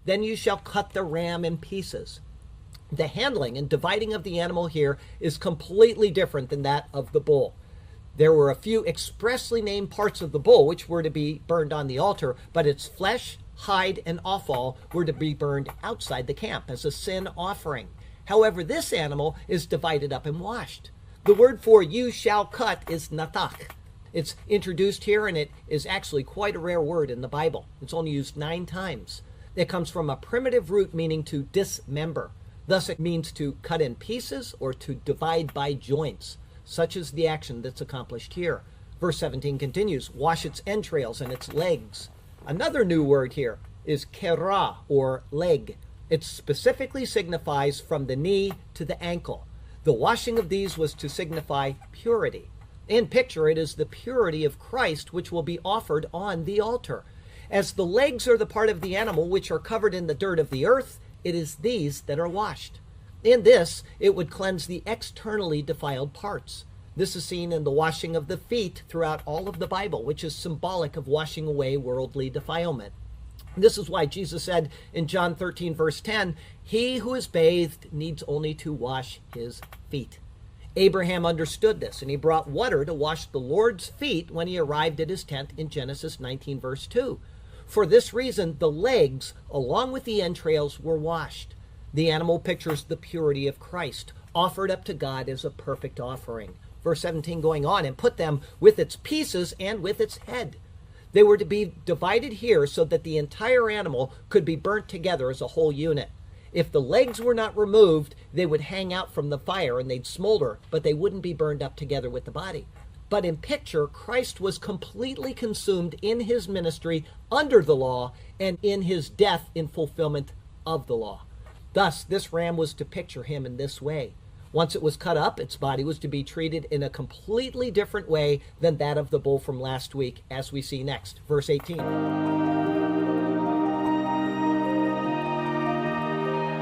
Then you shall cut the ram in pieces. The handling and dividing of the animal here is completely different than that of the bull. There were a few expressly named parts of the bull which were to be burned on the altar, but its flesh, hide, and offal were to be burned outside the camp as a sin offering. However, this animal is divided up and washed. The word for you shall cut is natach. It's introduced here, and it is actually quite a rare word in the Bible. It's only used 9 times. It comes from a primitive root meaning to dismember. Thus, it means to cut in pieces or to divide by joints. Such is the action that's accomplished here. Verse 17 continues, wash its entrails and its legs. Another new word here is kera, or leg. It specifically signifies from the knee to the ankle. The washing of these was to signify purity. In picture, it is the purity of Christ which will be offered on the altar. As the legs are the part of the animal which are covered in the dirt of the earth, it is these that are washed. In this, it would cleanse the externally defiled parts. This is seen in the washing of the feet throughout all of the Bible, which is symbolic of washing away worldly defilement. This is why Jesus said in John 13, verse 10, he who is bathed needs only to wash his feet. Abraham understood this, and he brought water to wash the Lord's feet when he arrived at his tent in Genesis 19, verse 2. For this reason, the legs, along with the entrails, were washed. The animal pictures the purity of Christ, offered up to God as a perfect offering. Verse 17 going on, and put them with its pieces and with its head. They were to be divided here so that the entire animal could be burnt together as a whole unit. If the legs were not removed, they would hang out from the fire and they'd smolder, but they wouldn't be burned up together with the body. But in picture, Christ was completely consumed in his ministry under the law and in his death in fulfillment of the law. Thus, this ram was to picture him in this way. Once it was cut up, its body was to be treated in a completely different way than that of the bull from last week, as we see next. Verse 18.